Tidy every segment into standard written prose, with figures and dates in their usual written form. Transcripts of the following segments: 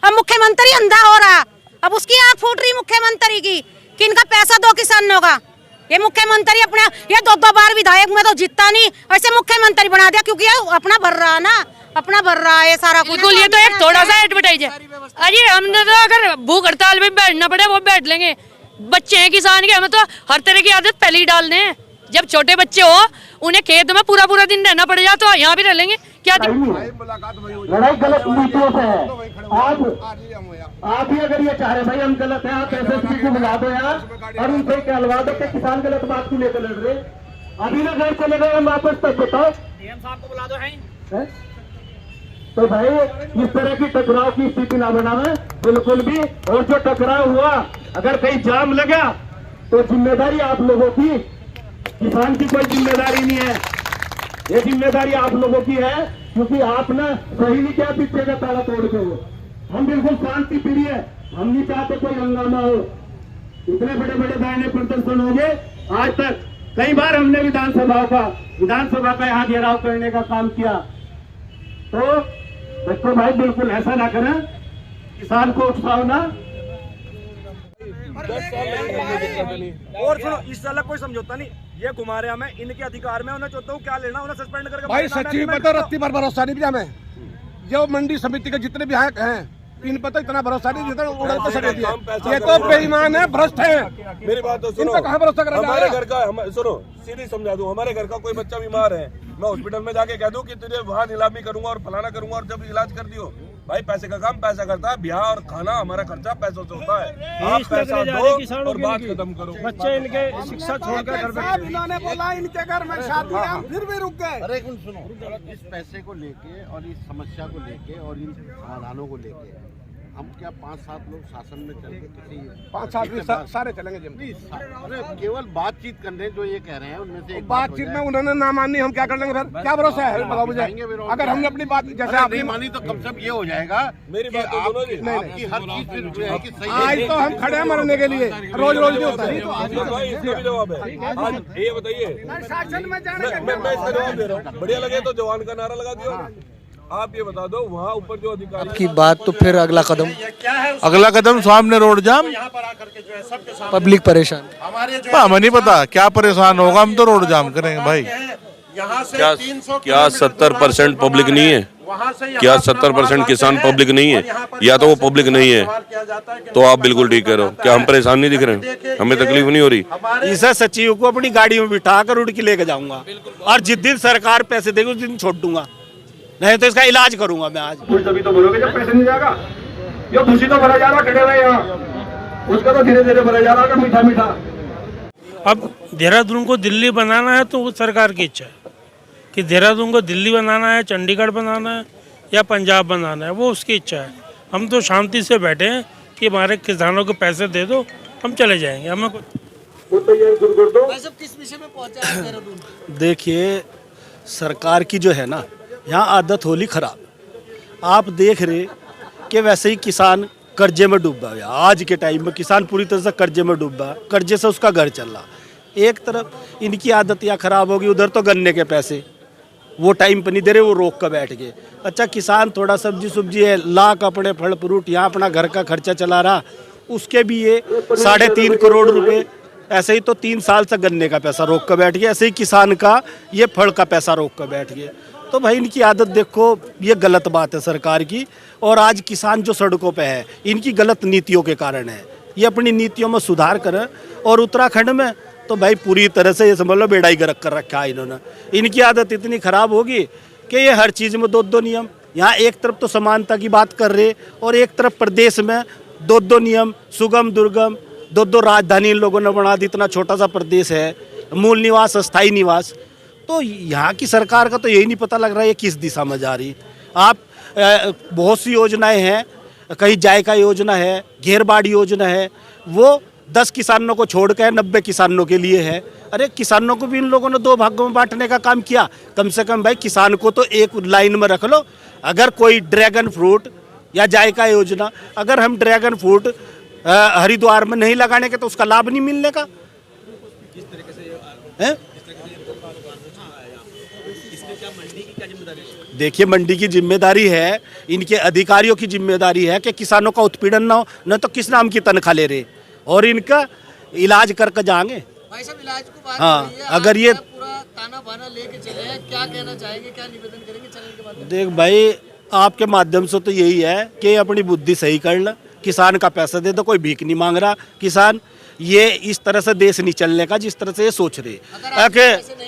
अब मुख्यमंत्री अंधा हो रहा, अब उसकी आंख फूट रही मुख्यमंत्री की कि इनका पैसा दो किसानों का। ये मुख्यमंत्री अपने ये दो बार विधायक में तो जीतता नहीं, ऐसे मुख्यमंत्री बना दिया क्योंकि ये अपना भर रहा है ना, अपना भर रहा है सारा कुछ। बिल्कुल, ये तो एक थोड़ा सा एडवर्टाइज है। अरे हमने तो अगर भूख हड़ताल में बैठना पड़े वो बैठ लेंगे। बच्चे हैं किसान के, हमें तो हर तरह की आदत पहले ही डालने हैं। जब छोटे बच्चे हो उन्हें खेत में पूरा पूरा दिन रहना पड़ जाए तो यहाँ भी रह लेंगे क्या? लड़ाई गलत नीतियों से है। आप ही अगर ये चाह रहे भाई हम गलत है, आप एसएसपी को बुला दो यार और उनसे कहलवा दो कि किसान गलत बात क्यों लेकर लड़ रहे। अभी ना घर चले गए हम वापस, तक बताओ डीएम साहब को बुला दो है? तो भाई इस तरह की टकराव की स्थिति ना बनावे बिल्कुल भी। और जो टकराव हुआ अगर कहीं जाम लगा तो जिम्मेदारी आप लोगों की, किसान की कोई जिम्मेदारी नहीं है। ये जिम्मेदारी आप लोगों की है क्योंकि आप ना सही नहीं किया पीछे का ताला तोड़ के। हम बिल्कुल शांति प्रिय है, हम नहीं चाहते कोई हंगामा हो। इतने बड़े बड़े धरने प्रदर्शन हो गए आज तक। कई बार हमने विधानसभा का यहाँ घेराव करने का काम किया। तो बच्चों भाई बिल्कुल ऐसा ना करें, किसान को उकसाओ ना। 10 साल और सुनो, इस साल कोई समझौता नहीं, ये घुमा रहे हमें, इनके अधिकार में उन्हें चाहता हूँ क्या लेना, उन्हें सस्पेंड करके भाई सच्ची पता रत्ती पर भरोसा नहीं भी हमें। जो मंडी समिति के जितने विधायक हैं इन पर तो इतना भरोसा नहीं जितना उड़ल पर सड़े दिया। ये तो बेईमान है, भ्रष्ट है। मेरी बात तो सुनो, इन पर कहाँ भरोसा करेंगे? हमारे घर का सुनो, सीधी समझा दूं, हमारे घर का कोई बच्चा बीमार है, मैं हॉस्पिटल में जाके कह दूं कि तुझे वहाँ नीलामी करूंगा और फलाना करूंगा और जब इलाज कर दियो। भाई पैसे का काम पैसा करता है, ब्याह और खाना हमारा खर्चा पैसों से होता है। आप पैसा दो और बात खत्म करो। बच्चे इनके शिक्षा छोड़कर घर पे बोला इनके घर में शादी है, फिर भी रुक गए। अरे सुनो, इस पैसे को लेके और इस समस्या को लेके और इन समाधानों को लेके हम क्या 5-7 लोग शासन में चल के किसी 5-7 भी सारे चलेंगे जिम। अरे केवल बातचीत करने जो ये कह रहे हैं उनमें से एक बातचीत में उन्होंने ना मानी, हम क्या कर लेंगे फिर? क्या भरोसा है बताओ मुझे? अगर हमने अपनी बात जैसे आपने मानी तो कम से कम ये हो जाएगा। मेरी बात तो सुनो जी, आपकी हर चीज पे है कि सही आज तो हम खड़े हैं मरने के लिए, रोज रोज नहीं होता है। इसका भी जवाब है। आज ये बताइए, शासन में जाने मैं इसका जवाब दे रहा हूँ। बढ़िया लगे तो जवान का नारा लगा दियो। आप ये बता दो वहाँ ऊपर जो अधिकारी की बात, तो फिर अगला कदम सामने रोड जाम, पब्लिक परेशान। हमें नहीं पता क्या परेशान होगा, हम तो रोड जाम करेंगे भाई। क्या 70% पब्लिक नहीं है? क्या 70% किसान पब्लिक नहीं है? या तो वो पब्लिक नहीं है तो आप बिल्कुल ठीक कह रहे हो। क्या हम परेशान नहीं दिख रहे हैं? हमें तकलीफ नहीं हो रही? इस सचिव को अपनी गाड़ी में बिठा कर उड़ के लेके जाऊंगा और जिस दिन सरकार पैसे देगी उस दिन छोड़ दूंगा, नहीं तो इसका इलाज करूंगा मैं आज। तभी तो बोलोगे जब पैसे नहीं जाएगा। ये खुशी तो भरा जा रहा खड़े हुए यहाँ, उसका तो धीरे धीरे भरा जा रहा है मीठा मीठा। अब देहरादून को दिल्ली बनाना है तो वो सरकार की इच्छा है कि देहरादून को दिल्ली बनाना है, चंडीगढ़ बनाना है या पंजाब बनाना है, वो उसकी इच्छा है। हम तो शांति से बैठे हैं कि हमारे किसानों को पैसे दे दो, हम चले जाएंगे। हमें किस विषय में पहुंचा है देहरादून? देखिए, सरकार की जो है ना यहाँ आदत होली खराब। आप देख रहे कि वैसे ही किसान कर्जे में डूबा है। आज के टाइम में किसान पूरी तरह से कर्जे में डूबा, कर्जे से उसका घर चल रहा। एक तरफ इनकी आदत यहाँ खराब होगी, उधर तो गन्ने के पैसे वो टाइम पर नहीं दे रहे, वो रोक कर बैठ गए। अच्छा, किसान थोड़ा सब्जी है, ला कपड़े फल फ्रूट यहाँ अपना घर का खर्चा चला रहा, उसके भी ये 3.5 करोड़ रुपए ऐसे ही तो 3 साल से गन्ने का पैसा रोक कर बैठ गया। ऐसे ही किसान का ये फल का पैसा रोक कर बैठ गए। तो भाई इनकी आदत देखो, ये गलत बात है सरकार की। और आज किसान जो सड़कों पे है इनकी गलत नीतियों के कारण है। ये अपनी नीतियों में सुधार करें। और उत्तराखंड में तो भाई पूरी तरह से ये समझ लो बेड़ाई गर्क कर रखा है इन्होंने। इनकी आदत इतनी खराब होगी कि ये हर चीज़ में 2-2 नियम। यहाँ एक तरफ तो समानता की बात कर रहे और एक तरफ प्रदेश में 2-2 नियम, सुगम दुर्गम, 2-2 राजधानी इन लोगों ने बना दी। इतना छोटा सा प्रदेश है, मूल निवास अस्थायी निवास। तो यहाँ की सरकार का तो यही नहीं पता लग रहा है ये किस दिशा में जा रही। आप बहुत सी योजनाएं हैं, कहीं जायका योजना है, घेरबाड़ी योजना है, वो 10 किसानों को छोड़ कर 90 किसानों के लिए है। अरे किसानों को भी इन लोगों ने 2 भागों में बांटने का काम किया। कम से कम भाई किसान को तो एक लाइन में रख लो। अगर कोई ड्रैगन फ्रूट या जायका योजना, अगर हम ड्रैगन फ्रूट हरिद्वार में नहीं लगाने के तो उसका लाभ नहीं मिलने का। किस तरीके से देखिए मंडी की जिम्मेदारी है, इनके अधिकारियों की जिम्मेदारी है कि किसानों का उत्पीड़न ना हो, न तो किस नाम की तनख्वाह ले रहे और इनका इलाज करके जाएंगे। भाई साहब इलाज को बात हाँ, करिए, अगर आप ये पूरा ताना बाना लेके चले हैं, क्या कहना चाहेंगे, क्या निवेदन करेंगे चैनल के माध्यम देख भाई, आपके माध्यम से तो यही है कि अपनी बुद्धि सही कर ले, किसान का पैसा दे दो, कोई भीख नहीं मांग रहा किसान। ये इस तरह से देश नहीं चलने का जिस तरह से ये सोच रहे।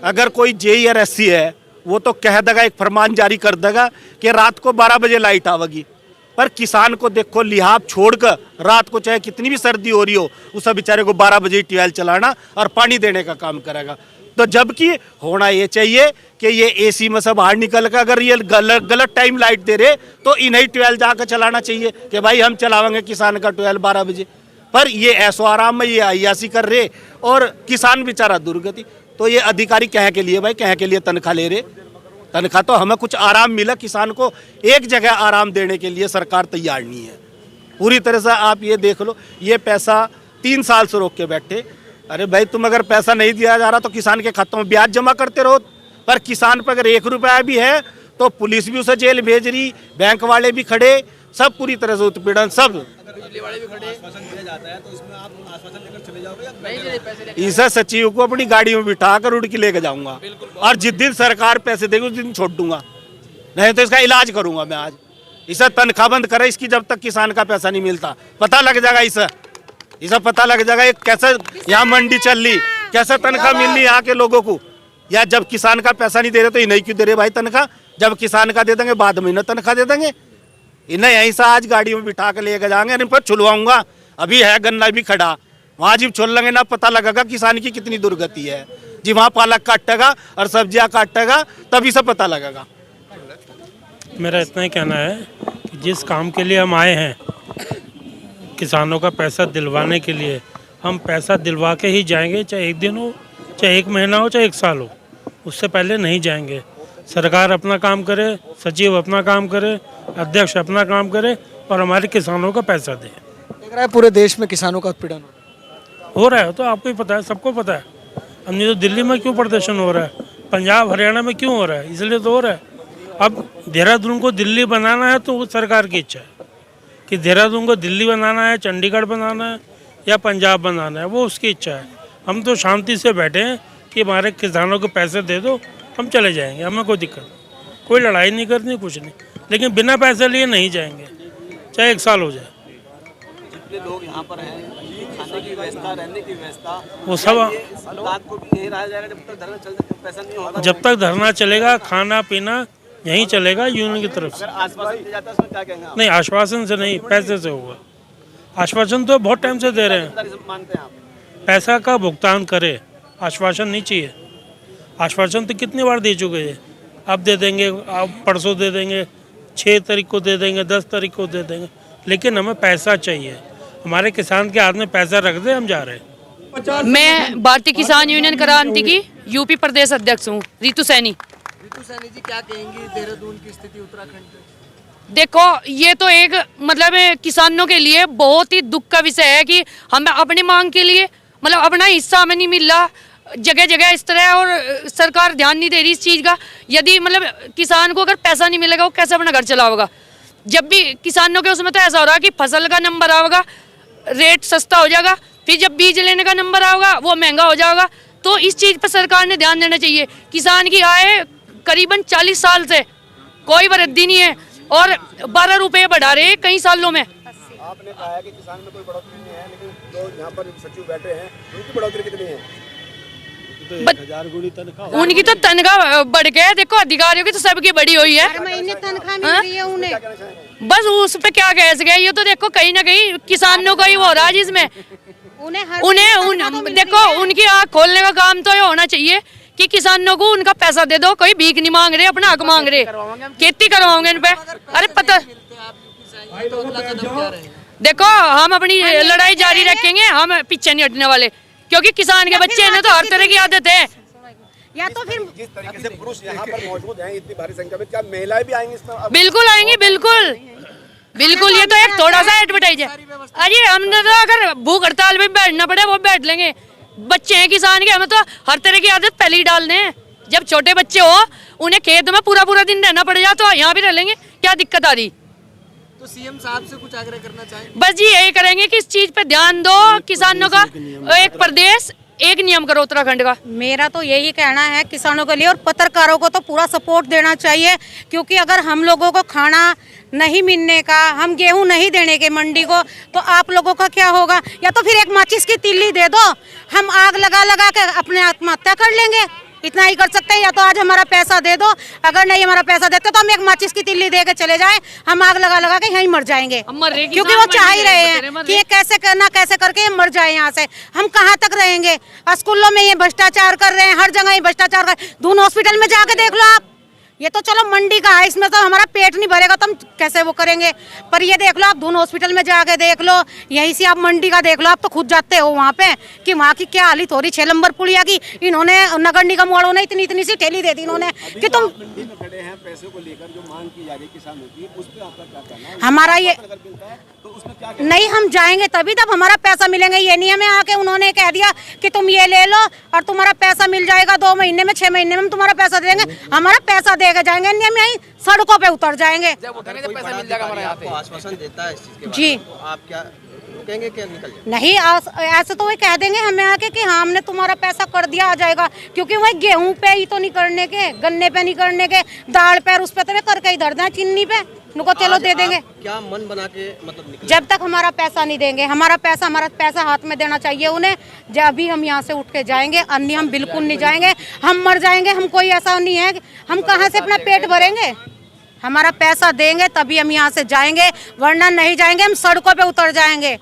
अगर कोई जेई और एससी है वो तो कह देगा, एक फरमान जारी कर देगा कि रात को 12 बजे लाइट आवेगी, पर किसान को देखो लिहाज छोड़कर रात को चाहे कितनी भी सर्दी हो रही हो, उस बेचारे को 12 बजे ट्यूबवेल चलाना और पानी देने का काम करेगा। तो जबकि होना ये चाहिए कि ये एसी में से बाहर निकल कर अगर ये गलत टाइम लाइट दे रहे तो इन्हें ट्यूबवेल जाकर चलाना चाहिए कि भाई हम चलावेंगे किसान का ट्यूबवेल 12 बजे। पर ये ऐसो आराम में ये अयासी कर रहे और किसान बेचारा दुर्गति। तो ये अधिकारी कह के लिए भाई, कह के लिए तनख्वाह ले रहे, तनख्वाह तो हमें कुछ आराम मिला, किसान को एक जगह आराम देने के लिए सरकार तैयार नहीं है पूरी तरह से। आप ये देख लो, ये पैसा 3 साल से रोक के बैठे। अरे भाई तुम अगर पैसा नहीं दिया जा रहा तो किसान के खातों में ब्याज जमा करते रहो, पर किसान पर अगर 1 रुपया भी है तो पुलिस भी उसे जेल भेज रही, बैंक वाले भी खड़े, सब पूरी तरह से उत्पीड़न, सब ईसा सचिव को अपनी गाड़ी में बिठा कर उड़ के लेके जाऊंगा और जिस दिन सरकार पैसे देगी उस दिन छोड़ दूंगा, नहीं तो इसका इलाज करूंगा मैं। आज इसे तनख्वाह बंद करे इसकी, जब तक किसान का पैसा नहीं मिलता। पता लग जाएगा इसे पता लग जाएगा ये कैसे यहाँ मंडी चल रही, कैसे तनख्वाह मिल रही यहाँ के लोगों को। या जब किसान का पैसा नहीं दे रहे तो इन्हें क्यों दे रहे भाई तनख्वाह, जब किसान का दे देंगे बाद में इन्हें तनख्वाह दे देंगे। इन्हें यहीं से आज गाड़ी में बिठा के लेके जाएंगे, इन पर छुलवाऊंगा। अभी है गन्ना भी खड़ा, वहाँ जी छोड़ लेंगे ना, पता लगेगा किसान की कितनी दुर्गति है जी। वहाँ पालक काटेगा और सब्जियाँ काटेगा तभी से पता लगेगा। मेरा इतना ही कहना है कि जिस काम के लिए हम आए हैं, किसानों का पैसा दिलवाने के लिए, हम पैसा दिलवा के ही जाएंगे, चाहे 1 दिन हो, चाहे 1 महीना हो, चाहे 1 साल हो, उससे पहले नहीं जाएंगे। सरकार अपना काम करे, सचिव अपना काम करे, अध्यक्ष अपना काम करे और हमारे किसानों का पैसा दे। देख रहा है पूरे देश में किसानों का उत्पीड़न हो रहा है, तो आपको ही पता है, सबको पता है। हमने तो दिल्ली में क्यों प्रदर्शन हो रहा है, पंजाब हरियाणा में क्यों हो रहा है, इसलिए तो हो रहा है। अब देहरादून को दिल्ली बनाना है तो सरकार की इच्छा है कि देहरादून को दिल्ली बनाना है, चंडीगढ़ बनाना है या पंजाब बनाना है, वो उसकी इच्छा है। हम तो शांति से बैठे हैं कि हमारे किसानों को पैसे दे दो, हम चले जाएंगे, हमें कोई दिक्कत नहीं, कोई लड़ाई नहीं करनी, कुछ नहीं, लेकिन बिना पैसे लिए नहीं जाएंगे, चाहे 1 साल हो जाए। जितने लोग यहाँ पर हैं, खाने की व्यवस्था, रहने की व्यवस्था, वो सब रात को भी यहीं रहा जाएगा जब तक धरना चलता, पैसा नहीं होगा। जब तक धरना चलेगा, खाना पीना यहीं चलेगा यूनियन की तरफ से। अगर आश्वासन दिया जाता है उसमें क्या कहेंगे आप? नहीं, आश्वासन से नहीं, पैसे से होगा। आश्वासन तो बहुत टाइम से दे रहे हैं, मानते हैं आप? पैसा का भुगतान करे, आश्वासन नहीं चाहिए। आश्वासन तो कितनी बार दे चुके हैं, अब दे देंगे, अब परसों दे देंगे, 6 तारीख को दे देंगे, 10 तारीख को दे देंगे, लेकिन हमें पैसा चाहिए। हमारे किसान के हाथ में पैसा रख दे, हम जा रहे हैं। मैं भारतीय किसान यूनियन क्रांति की यूपी प्रदेश अध्यक्ष हूँ, रितु सैनी। रितु सैनी जी, क्या कहेंगी देहरादून की स्थिति, उत्तराखंड की? देखो, ये तो एक मतलब किसानों के लिए बहुत ही दुख का विषय है कि हमें अपनी मांग के लिए मतलब अपना हिस्सा हमें नहीं मिल रहा, जगह जगह इस तरह, और सरकार ध्यान नहीं दे रही इस चीज़ का। यदि मतलब किसान को अगर पैसा नहीं मिलेगा वो कैसे अपना घर चलाएगा। जब भी किसानों के उसमें तो ऐसा हो रहा है कि फसल का नंबर आएगा, रेट सस्ता हो जाएगा, फिर जब बीज लेने का नंबर आएगा वो महंगा हो जाएगा। तो इस चीज़ पर सरकार ने ध्यान देना चाहिए। किसान की आय करीबन 40 साल से कोई वृद्धि नहीं है और 12 रुपये बढ़ा रहे हैं कई सालों में। आपने कहा है कि किसान में कोई बढ़ोतरी नहीं है, लेकिन जो यहाँ पर सचिव बैठे हैं उनकी बढ़ोतरी कितनी है? तो 1000 गुनी तनख्वाह, उनकी तो तनख्वाह बढ़ गया। देखो, अधिकारियों की तो सबकी बढ़ी हुई है, हर महीने तनख्वाह मिल रही है उन्हें। बस उस पे क्या कह सके। ये तो देखो कहीं ना कहीं किसानों का ही हो रहा है, जिसमें उन्हें देखो उनकी आँख खोलने का काम तो ये होना चाहिए कि किसानों को उनका पैसा दे दो। कोई भीख नहीं मांग रहे, अपना हक मांग रहे, खेती करवाओगे इन पे। अरे पता, देखो हम अपनी लड़ाई जारी रखेंगे, हम पीछे नहीं हटने वाले, क्योंकि किसान के बच्चे हैं तो हर तरह की आदत है। या तो फिर जिस तरीके से पुरुष यहाँ पर मौजूद हैं इतनी भारी संख्या में, क्या महिलाएं भी आएंगी इसमें? बिल्कुल आएंगी, बिल्कुल बिल्कुल। ये तो एक थोड़ा सा एडवर्टाइज है। अरे हमने तो अगर भूख हड़ताल में बैठना पड़े वो बैठ लेंगे। बच्चे हैं किसान के, हमें तो हर तरह की आदत पहले ही डालने हैं, जब छोटे बच्चे हो उन्हें खेत में पूरा पूरा दिन रहना पड़ जाए तो यहाँ भी रह लेंगे, क्या दिक्कत आ रही। तो सीएम साहब से कुछ आग्रह करना चाहें? बस जी यही करेंगे कि इस चीज पे ध्यान दो, किसानों का एक प्रदेश एक नियम करो उत्तराखंड का। मेरा तो यही कहना है किसानों के लिए, और पत्रकारों को तो पूरा सपोर्ट देना चाहिए, क्योंकि अगर हम लोगों को खाना नहीं मिलने का, हम गेहूं नहीं देने के मंडी को, तो आप लोगों का क्या होगा। या तो फिर एक माचिस की तिल्ली दे दो, हम आग लगा लगा के अपने आत्महत्या कर लेंगे, इतना ही कर सकते हैं। या तो आज हमारा पैसा दे दो, अगर नहीं हमारा पैसा देते तो हम एक माचिस की तिल्ली दे के चले जाएं, हम आग लगा लगा के यहीं मर जाएंगे, क्योंकि वो चाह ही रहे हैं कि ये कैसे करना, कैसे करके ये मर जाए यहाँ से। हम कहाँ तक रहेंगे। स्कूलों में ये भ्रष्टाचार कर रहे हैं, हर जगह ये भ्रष्टाचार कर, दून हॉस्पिटल में जाके देख लो आप। ये तो चलो मंडी का है, इसमें तो हमारा पेट नहीं भरेगा तो हम कैसे वो करेंगे, पर ये देख लो आप, दून हॉस्पिटल में जाके देख लो, यहीं से आप मंडी का देख लो, आप तो खुद जाते हो वहाँ पे कि वहाँ की क्या हालत हो रही। 6 नंबर पुलिया की इन्होंने नगर निगम वालों ने इतनी सी ठेली दे दी इन्होंने कि तुम खड़े हैं पैसे को लेकर जो मांग की जा रही है किसानों की, उस पर आपका क्या कहना है? हमारा ये तो उसमें क्या नहीं, हम जाएंगे तभी तब हमारा पैसा मिलेंगे। ये नहीं हमें आके उन्होंने कह दिया कि तुम ये ले लो और तुम्हारा पैसा मिल जाएगा 2 महीने में, 6 महीने में हम तुम्हारा पैसा देंगे। हमारा पैसा दे के जाएंगे, नहीं हम यहीं सड़कों पे उतर जाएंगे। पैसा मिल जाएगा हमारे यहाँ पे आश्वासन देता है इस चीज के बारे जी, में, तो आप क्या कहेंगे कि निकल जाए? नहीं ऐसे तो वही कह देंगे हमें आके कि हाँ हमने तुम्हारा पैसा कर दिया, आ जाएगा, क्योंकि वही गेहूं पे ही तो नहीं करने के, गन्ने पे नहीं करने के, दाल पे उस पे तो करके ही धर दें, चीनी पे नुको चलो दे देंगे। क्या मन बना के मतलब निकल? जब तक हमारा पैसा नहीं देंगे, हमारा पैसा हाथ में देना चाहिए उन्हें, जब भी हम यहाँ से उठ के जाएंगे, अन्य हम बिल्कुल नहीं जाएंगे, हम मर जाएंगे। हम कोई ऐसा नहीं है, हम कहाँ से अपना पेट भरेंगे। हमारा पैसा देंगे तभी हम यहाँ से जाएंगे, वरना नहीं जाएंगे, हम सड़कों पे उतर जाएंगे।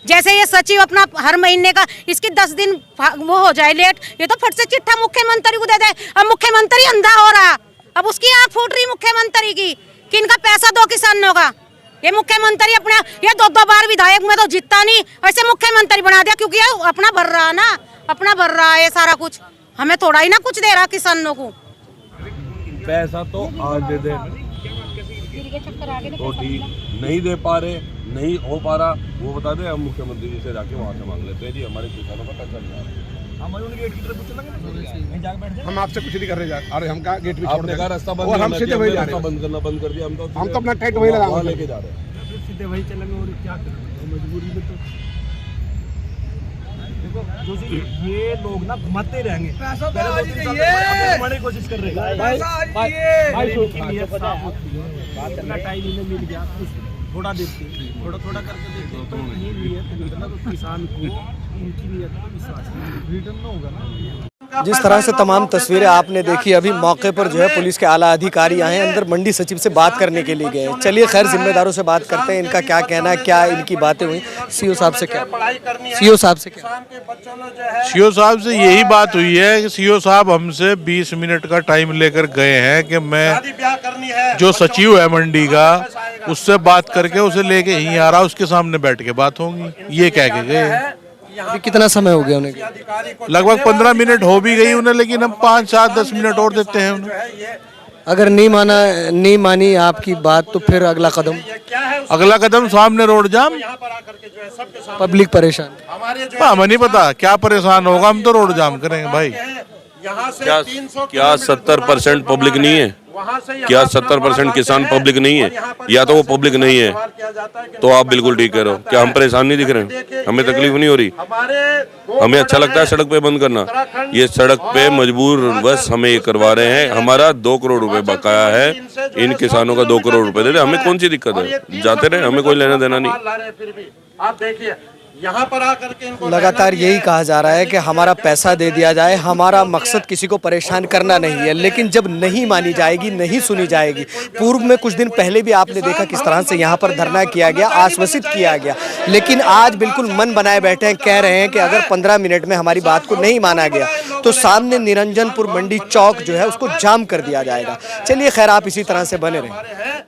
जैसे ये सचिव अपना हर महीने का इसकी 10 दिन वो हो जाए लेट, ये तो फट से चिट्ठा मुख्यमंत्री को दे दे। अब मुख्यमंत्री अंधा हो रहा, अब उसकी आंख फूट रही मुख्यमंत्री की कि इनका पैसा दो किसानों का। ये मुख्यमंत्री अपने ये 2 बार विधायक में तो जीतता नहीं, ऐसे मुख्यमंत्री बना दिया, क्योंकि ये अपना भर रहा ना, अपना भर रहा है सारा कुछ, हमें थोड़ा ही ना कुछ दे रहा किसानों को। पैसा तो आज दे दे तो ठीक, नहीं दे पा रहे, नहीं हो पा रहा, वो बता दे, हम मुख्यमंत्री जी से जाके वहाँ से मांग लेते हैं जी हमारे किसानों का पैसा नहीं आ रहा। हम आपसे कुछ नहीं कर रहे, अरे हम कहा गेट पे छोड़ आपने कहा रास्ता बंद और हम सीधे वही जा रहे हैं। बंद करना बंद कर दिया, हम तो अपना टाइट वही लगा वहाँ लेके जा रहे हैं, सीधे वही चलेंगे और क्या करेंगे मजबूरी में। तो देखो जो ये लोग ना घुमाते रहेंगे, पहले कोशिश कर रहे हैं इतना टाइम इन्हें मिल गया, थोड़ा देखते थोड़ा करके देखते तो ये नियत तो किसान को इनकी नियत पर विश्वास रिटर्न न होगा ना। जिस तरह से तमाम तस्वीरें आपने देखी, अभी मौके पर जो है पुलिस के आला अधिकारी आए हैं, अंदर मंडी सचिव से बात करने के लिए गए हैं। चलिए खैर जिम्मेदारों से बात करते हैं, इनका क्या कहना है, क्या इनकी बातें हुई। सीओ साहब से क्या सीओ साहब से यही बात हुई है कि सीओ साहब हमसे 20 मिनट का टाइम लेकर गए हैं कि मैं जो सचिव है मंडी का उससे बात करके उसे लेके यहीं आ रहा, उसके सामने बैठ के बात होगी, ये कह के गए। अभी कितना समय हो गया उन्हें? लगभग 15 मिनट हो भी गई उन्हें, लेकिन हम 5, 7, 10 मिनट और देते हैं उन्हें। अगर नहीं मानी आपकी बात तो फिर अगला कदम सामने रोड जाम, पब्लिक परेशान। हमें नहीं पता क्या परेशान होगा, हम तो रोड जाम करेंगे भाई। क्या 70% पब्लिक नहीं है? क्या 70% किसान पब्लिक नहीं है? या तो वो पब्लिक नहीं है, तो आप बिल्कुल ठीक कह रहे हो। क्या हम परेशान नहीं दिख रहे हैं? हमें तकलीफ नहीं हो रही? हमें अच्छा लगता है सड़क पे बंद करना? ये सड़क पे मजबूर बस हमें ये करवा रहे हैं। हमारा 2 करोड़ रुपए बकाया है, इन किसानों का 2 करोड़ रुपए दे दे, हमें कौन सी दिक्कत है? जाते रहे, हमें कोई लेना देना नहीं। आप देखिए यहाँ पर आकर के इनको लगातार यही कहा जा रहा है कि हमारा पैसा दे दिया जाए, हमारा मकसद किसी को परेशान करना नहीं है। लेकिन जब नहीं मानी जाएगी, नहीं सुनी जाएगी, पूर्व में कुछ दिन पहले भी आपने देखा किस तरह से यहाँ पर धरना किया गया, आश्वासित किया गया, लेकिन आज बिल्कुल मन बनाए बैठे हैं, कह रहे हैं कि अगर 15 मिनट में हमारी बात को नहीं माना गया तो सामने निरंजनपुर मंडी चौक जो है उसको जाम कर दिया जाएगा। चलिए खैर, आप इसी तरह से बने रहें।